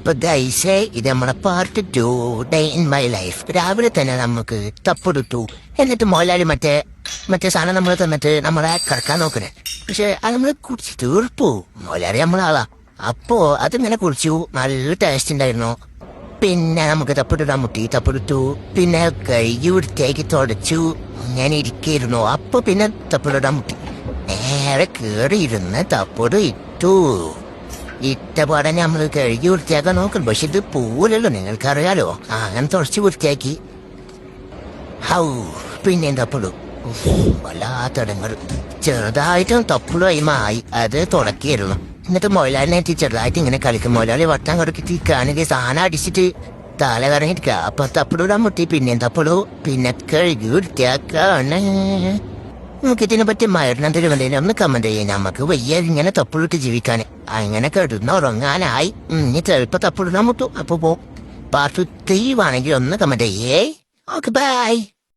അപ്പൊ ഗൈസേ ഇത് നമ്മളെ part 2 day in my life. രാവിലെ തന്നെ നമുക്ക് തപ്പെടുത്തു. എന്നിട്ട് മോലാളി മറ്റേ സാധനം നമ്മൾ തന്നിട്ട് നമ്മളെ കിടക്കാൻ നോക്കണേ. പക്ഷെ അത് നമ്മൾ കുടിച്ച് തീർപ്പു. മോലാളി നമ്മളാളാ. അപ്പോ അതിങ്ങനെ കുടിച്ചു. നല്ല ടേസ്റ്റ് ഉണ്ടായിരുന്നു. പിന്നെ നമുക്ക് തപ്പിടാൻ മുട്ടി. തപ്പെടുത്തു. പിന്നെ കൈ വൃത്തിയാക്കി തുടച്ചു. ഞാൻ ഇരിക്കായിരുന്നു. അപ്പൊ പിന്നെ തപ്പിടാൻ മുട്ടി. നേരെ കേറിയിരുന്ന് തപ്പട് ഇട്ടു. ഇട്ട പാടെ നമ്മൾ കഴുകി വൃത്തിയാക്കാൻ നോക്കണം. പക്ഷെ ഇത് പോലല്ലോ, നിങ്ങൾക്കറിയാലോ. അങ്ങനെ തുടച്ച് വൃത്തിയാക്കി. ഹൗ പിന്നെ തപ്പടു വല്ലാത്തടങ്ങൾ. ചെറുതായിട്ടും തപ്പുളു ആയി. അത് തുടക്കിയായിരുന്നു. എന്നിട്ട് മൊയിലാലിനായിട്ട് ചെറുതായിട്ട് ഇങ്ങനെ കളിക്കും. മൊയിലാളി വട്ടം കൊടുക്കിട്ട് കാണുക സാധനം അടിച്ചിട്ട് തല കറങ്ങിട്ട് അപ്പൊ തപ്പടൂടാൻ മുട്ടി. പിന്നെയും തപ്പടു. പിന്നെ കഴുകി വൃത്തിയാക്കാണ്. നമുക്ക് ഇതിനെ പറ്റി മരണം വന്നതിന് ഒന്ന് കമന്റ് ചെയ്യാം. നമുക്ക് വയ്യ ഇങ്ങനെ തപ്പുളിട്ട് ജീവിക്കാൻ. അങ്ങനെ കിടന്നുറങ്ങാനായി. ഇനി ചിലപ്പോ തപ്പുളിടാൻ മുട്ടു. അപ്പൊ പാർട്ട് 3 ആണെങ്കിൽ ഒന്ന് കമന്റ് ചെയ്യേ. Okay bye.